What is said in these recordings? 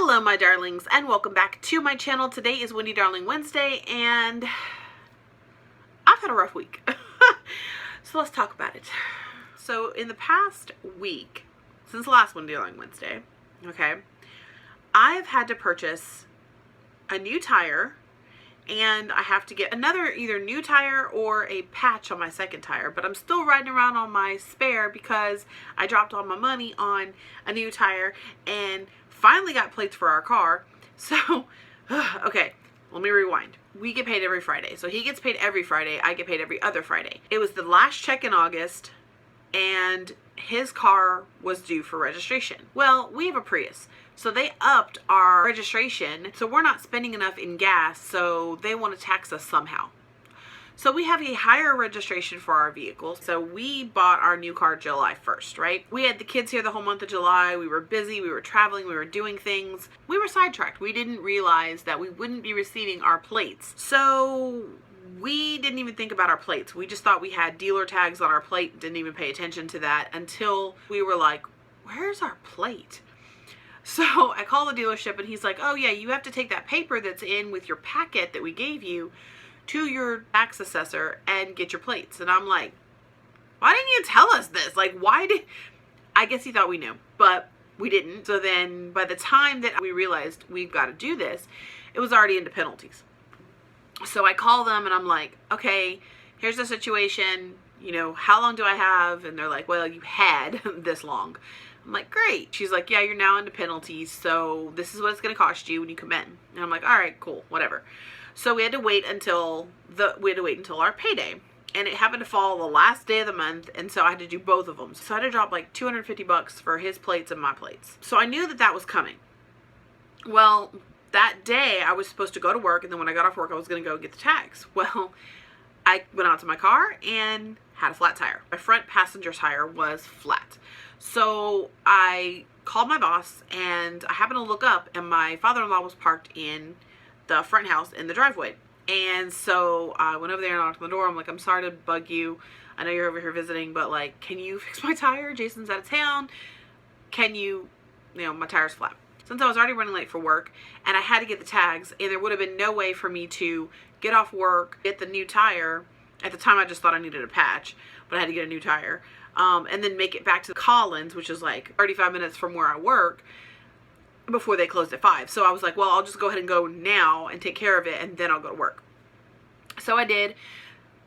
Hello my darlings and welcome back to my channel. Today is Wendy Darling Wednesday and I've had a rough week. So let's talk about it. So in the past week, since the last Wendy Darling Wednesday, okay, I've had to purchase a new tire and I have to get another either new tire or a patch on my second tire, but I'm still riding around on my spare because I dropped all my money on a new tire and finally got plates for our car. So, okay, let me rewind. We get paid every Friday. So he gets paid every Friday. I get paid every other Friday. It was the last check in August and his car was due for registration. Well, we have a Prius. So they upped our registration. So we're not spending enough in gas. So they want to tax us somehow. So we have a higher registration for our vehicle. So we bought our new car July 1st, right? We had the kids here the whole month of July. We were busy. We were traveling. We were doing things. We were sidetracked. We didn't realize that we wouldn't be receiving our plates. So we didn't even think about our plates. We just thought we had dealer tags on our plate. Didn't even pay attention to that until we were like, where's our plate? So I called the dealership and he's like, oh yeah, you have to take that paper that's in with your packet that we gave you to your tax assessor and get your plates. And I'm like, why didn't you tell us this? Like, I guess he thought we knew, but we didn't. So then by the time that we realized we've got to do this, it was already into penalties. So I call them and I'm like, okay, here's the situation. You know, how long do I have? And they're like, well, you had this long. I'm like, great. She's like, yeah, you're now into penalties. So this is what it's going to cost you when you come in. And I'm like, all right, cool, whatever. So we had to wait until our payday, and it happened to fall the last day of the month, and so I had to do both of them. So I had to drop like $250 for his plates and my plates. So I knew that that was coming. Well, that day I was supposed to go to work, and then when I got off work, I was going to go get the tags. Well, I went out to my car and had a flat tire. My front passenger tire was flat. So I called my boss, and I happened to look up, and my father-in-law was parked in the front house in the driveway. And so I went over there and knocked on the door. I'm like, I'm sorry to bug you. I know you're over here visiting, but like, can you fix my tire? Jason's out of town. Can you know, my tire's flat. Since I was already running late for work and I had to get the tags, and there would have been no way for me to get off work, get the new tire. At the time, I just thought I needed a patch, but I had to get a new tire. And then make it back to Collins, which is like 35 minutes from where I work, before they closed at 5. So I was like, well, I'll just go ahead and go now and take care of it, and then I'll go to work. So I did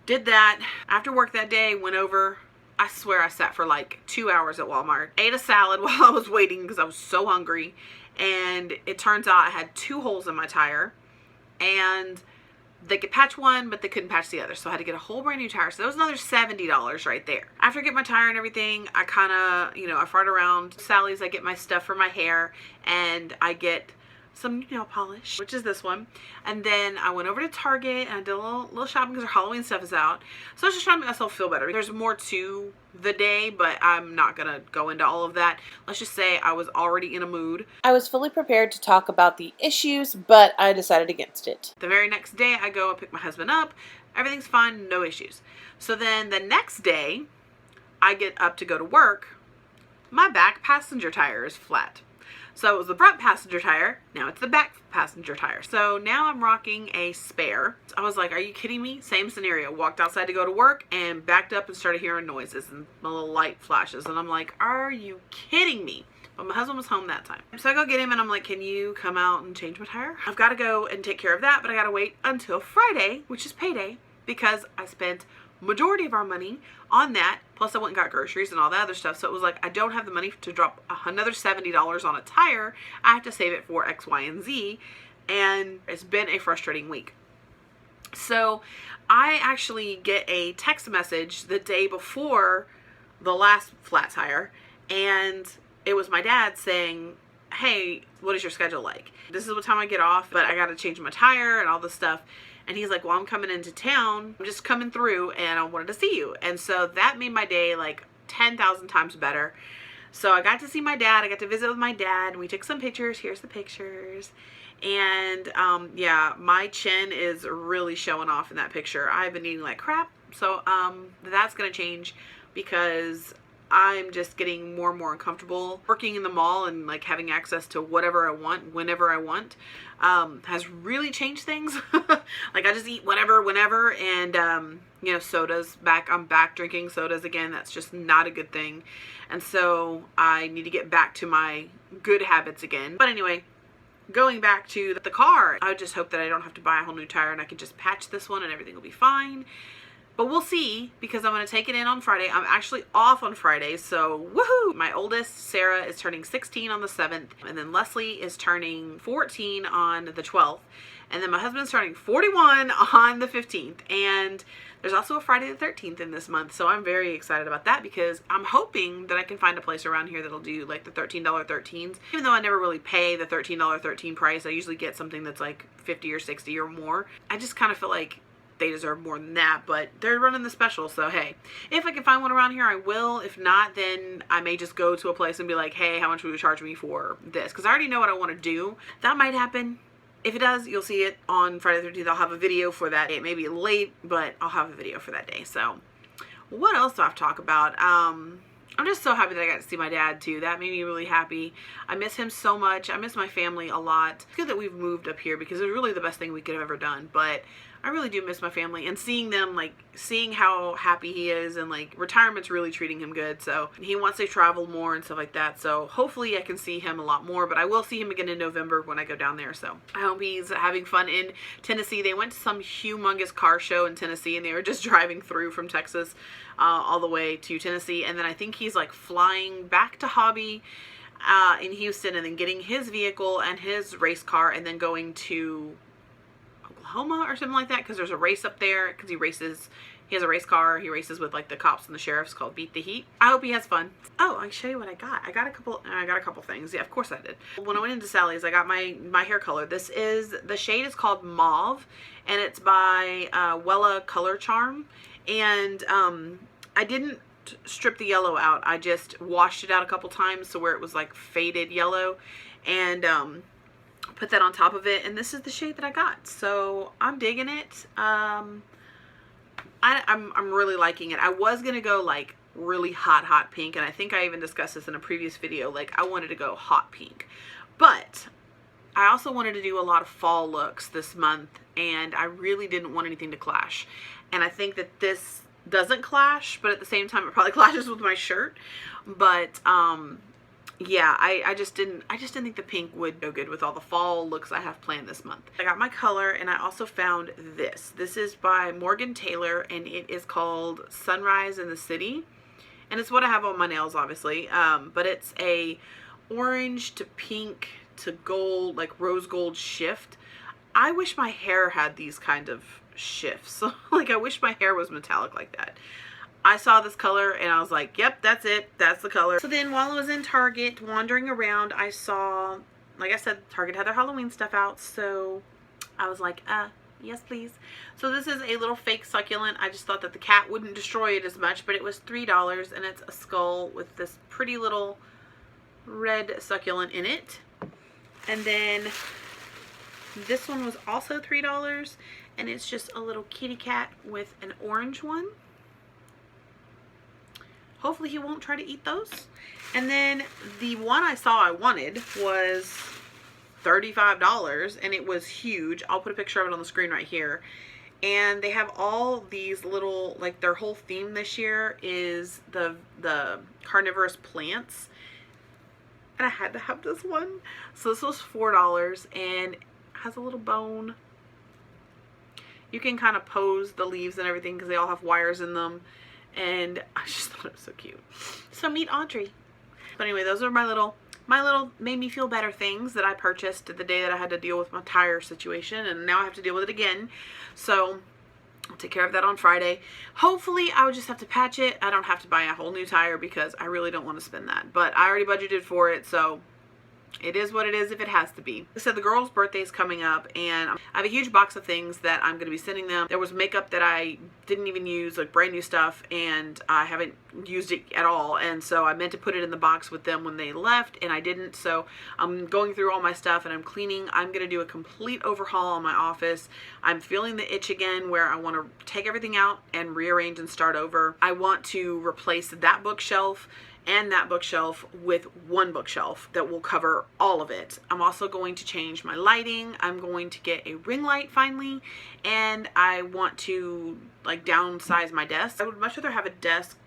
that. After work that day, went over. I swear I sat for like 2 hours at Walmart, ate a salad while I was waiting because I was so hungry. And it turns out I had 2 holes in my tire, and they could patch one, but they couldn't patch the other. So I had to get a whole brand new tire. So that was another $70 right there. After I get my tire and everything, I kind of, you know, I fart around Sally's. I get my stuff for my hair, and I get some nail polish, which is this one. And then I went over to Target and I did a little shopping because our Halloween stuff is out. So I was just trying to make myself feel better. There's more to the day, but I'm not going to go into all of that. Let's just say I was already in a mood. I was fully prepared to talk about the issues, but I decided against it. The very next day I go and pick my husband up. Everything's fine, no issues. So then the next day I get up to go to work. My back passenger tire is flat. So it was the front passenger tire, now it's the back passenger tire. So now I'm rocking a spare. I was like, are you kidding me? Same scenario. Walked outside to go to work and backed up and started hearing noises and a little light flashes. And I'm like, are you kidding me? But my husband was home that time. So I go get him and I'm like, can you come out and change my tire? I've got to go and take care of that, but I got to wait until Friday, which is payday, because I spent majority of our money on that, plus I went and got groceries and all that other stuff. So it was like, I don't have the money to drop another $70 on a tire. I have to save it for X, Y, and Z, and it's been a frustrating week. So I actually get a text message the day before the last flat tire, and it was my dad saying, hey, what is your schedule like? This is what time I get off, but I got to change my tire and all this stuff. And he's like, well, I'm coming into town. I'm just coming through and I wanted to see you. And so that made my day like 10,000 times better. So I got to see my dad. I got to visit with my dad. We took some pictures. Here's the pictures. And yeah, my chin is really showing off in that picture. I've been eating like crap. So that's going to change because I'm just getting more and more uncomfortable working in the mall and like having access to whatever I want whenever I want. Has really changed things. Like I just eat whatever whenever, and you know, sodas back. I'm back drinking sodas again. That's just not a good thing, and so I need to get back to my good habits again. But anyway, going back to the car, I just hope that I don't have to buy a whole new tire and I can just patch this one and everything will be fine. But we'll see, because I'm going to take it in on Friday. I'm actually off on Friday, so woohoo! My oldest, Sarah, is turning 16 on the 7th, and then Leslie is turning 14 on the 12th, and then my husband's turning 41 on the 15th, and there's also a Friday the 13th in this month, so I'm very excited about that, because I'm hoping that I can find a place around here that'll do like the $13 13s. Even though I never really pay the $13 13 price, I usually get something that's like 50 or 60 or more. I just kind of feel like they deserve more than that, but they're running the special, so hey, if I can find one around here, I will. If not, then I may just go to a place and be like, hey, how much will you charge me for this? Because I already know what I want to do. That might happen. If it does, you'll see it on Friday the 13th. I'll have a video for that. It may be late, but I'll have a video for that day. So what else do I have to talk about? I'm just so happy that I got to see my dad too. That made me really happy. I miss him so much. I miss my family a lot. It's good that we've moved up here, because it's really the best thing we could have ever done. But I really do miss my family, and seeing them, like seeing how happy he is, and like retirement's really treating him good. So he wants to travel more and stuff like that. So hopefully I can see him a lot more, but I will see him again in November when I go down there. So I hope he's having fun in Tennessee. They went to some humongous car show in Tennessee, and they were just driving through from Texas all the way to Tennessee. And then I think he's like flying back to Hobby in Houston, and then getting his vehicle and his race car, and then going to Oklahoma or something like that, because there's a race up there, because he has a race car. He races with like the cops and the sheriffs, called Beat the Heat. I hope he has fun. Oh, I can show you what I got. I got a couple things. Yeah, of course I did. When I went into Sally's, I got my hair color. The shade is called Mauve, and it's by Wella Color Charm. And I didn't strip the yellow out. I just washed it out a couple times, so where it was like faded yellow, and put that on top of it, and this is the shade that I got. So I'm digging it. I'm really liking it. I was gonna go like really hot pink, and I think I even discussed this in a previous video. Like I wanted to go hot pink, but I also wanted to do a lot of fall looks this month, and I really didn't want anything to clash. And I think that this doesn't clash, but at the same time it probably clashes with my shirt. But yeah, I just didn't think the pink would go good with all the fall looks I have planned this month. I got my color, and I also found this. This is by Morgan Taylor, and it is called Sunrise in the City. And it's what I have on my nails, obviously. But it's a orange to pink to gold, like rose gold shift. I wish my hair had these kind of shifts. Like I wish my hair was metallic like that. I saw this color and I was like, yep, that's it. That's the color. So then while I was in Target wandering around, I saw, like I said, Target had their Halloween stuff out. So I was like, yes, please. So this is a little fake succulent. I just thought that the cat wouldn't destroy it as much, but it was $3, and it's a skull with this pretty little red succulent in it. And then this one was also $3, and it's just a little kitty cat with an orange one. Hopefully he won't try to eat those. And then the one I saw I wanted was $35, and it was huge. I'll put a picture of it on the screen right here. And they have all these little, like their whole theme this year is the carnivorous plants. And I had to have this one. So this was $4, and has a little bone. You can kind of pose the leaves and everything because they all have wires in them. And I just thought it was so cute. So meet Audrey. But anyway, those are my little made me feel better things that I purchased the day that I had to deal with my tire situation, and now I have to deal with it again. So I'll take care of that on Friday. Hopefully I would just have to patch it. I don't have to buy a whole new tire because I really don't want to spend that. But I already budgeted for it, so It is what it is if it has to be. So the girl's birthday is coming up, and I have a huge box of things that I'm going to be sending them. There was makeup that I didn't even use, like brand new stuff, and I haven't used it at all. And so I meant to put it in the box with them when they left, and I didn't. So I'm going through all my stuff and I'm cleaning. I'm going to do a complete overhaul on my office. I'm feeling the itch again where I want to take everything out and rearrange and start over. I want to replace that bookshelf and that bookshelf with one bookshelf that will cover all of it. I'm also going to change my lighting. I'm going to get a ring light finally, and I want to like downsize my desk. I would much rather have a desk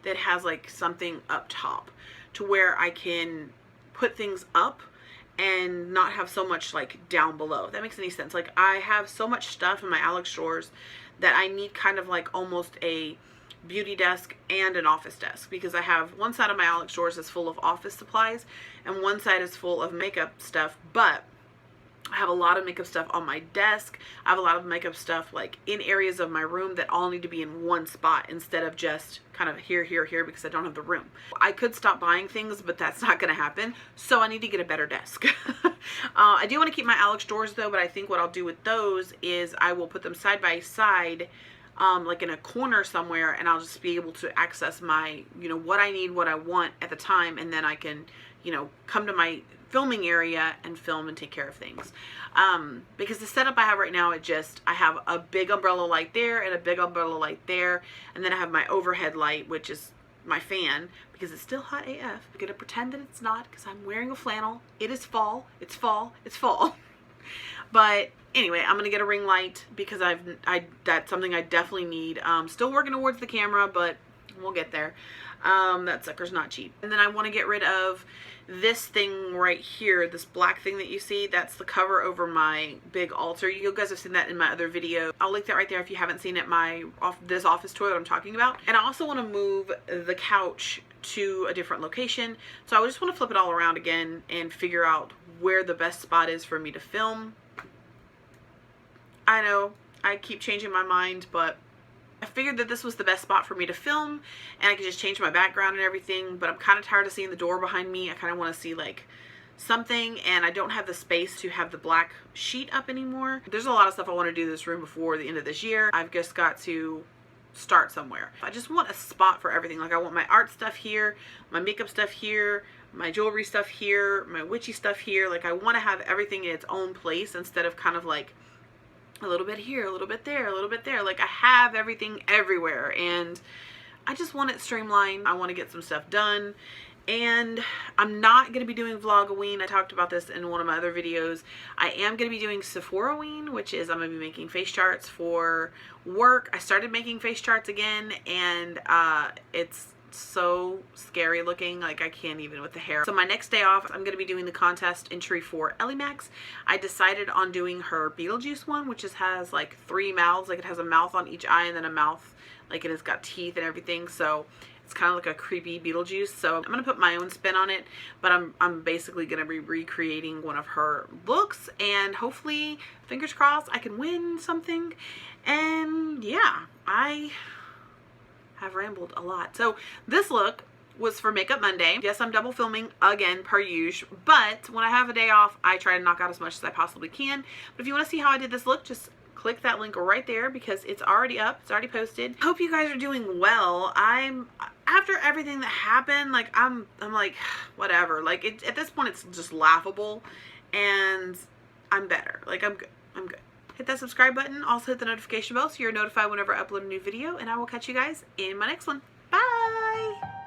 that has like something up top to where I can put things up and not have so much like down below, if that makes any sense. Like I have so much stuff in my Alex drawers that I need kind of like almost a beauty desk and an office desk, because I have one side of my Alex drawers is full of office supplies and one side is full of makeup stuff, but I have a lot of makeup stuff on my desk. I have a lot of makeup stuff like in areas of my room that all need to be in one spot instead of just kind of here, here, here, because I don't have the room. I could stop buying things, but that's not going to happen. So I need to get a better desk. I do want to keep my Alex drawers though, but I think what I'll do with those is I will put them side by side, like in a corner somewhere, and I'll just be able to access my, you know, what I need, what I want at the time, and then I can, you know, come to my filming area and film and take care of things. Because the setup I have right now, I have a big umbrella light there and a big umbrella light there, and then I have my overhead light, which is my fan, because it's still hot AF. I'm gonna pretend that it's not, because I'm wearing a flannel. It is fall. It's fall. It's fall. But anyway, I'm gonna get a ring light because that's something I definitely need. Still working towards the camera, but we'll get there. That sucker's not cheap. And then I want to get rid of this thing right here, this black thing that you see. That's the cover over my big altar. You guys have seen that in my other video. I'll link that right there if you haven't seen it. This office tour that I'm talking about. And I also want to move the couch to a different location. So I just want to flip it all around again and figure out where the best spot is for me to film. I know I keep changing my mind, but I figured that this was the best spot for me to film, and I could just change my background and everything, but I'm kind of tired of seeing the door behind me. I kind of want to see like something, and I don't have the space to have the black sheet up anymore. There's a lot of stuff I want to do in this room before the end of this year. I've just got to start somewhere. I just want a spot for everything. Like I want my art stuff here, my makeup stuff here, my jewelry stuff here, my witchy stuff here. Like I want to have everything in its own place instead of kind of like a little bit here, a little bit there, a little bit there. Like I have everything everywhere, and I just want it streamlined. I want to get some stuff done, and I'm not going to be doing Vlogoween. I talked about this in one of my other videos. I am going to be doing Sephoroween, which is I'm going to be making face charts for work. I started making face charts again, and it's so scary looking, like I can't even with the hair. So my next day off, I'm going to be doing the contest entry for Ellie Max. I decided on doing her Beetlejuice one, which has like 3 mouths. Like it has a mouth on each eye and then a mouth, like it has got teeth and everything. So it's kind of like a creepy Beetlejuice. So I'm going to put my own spin on it, but I'm basically going to be recreating one of her looks, and hopefully, fingers crossed, I can win something. And yeah, I have rambled a lot. So this look was for Makeup Monday. Yes, I'm double filming again per usual, but when I have a day off, I try to knock out as much as I possibly can. But if you want to see how I did this look, just click that link right there because it's already up. It's already posted. Hope you guys are doing well. After everything that happened, like I'm like, whatever. Like at this point, it's just laughable, and I'm better. Like I'm good. I'm good. Hit that subscribe button. Also hit the notification bell so you're notified whenever I upload a new video, and I will catch you guys in my next one. Bye!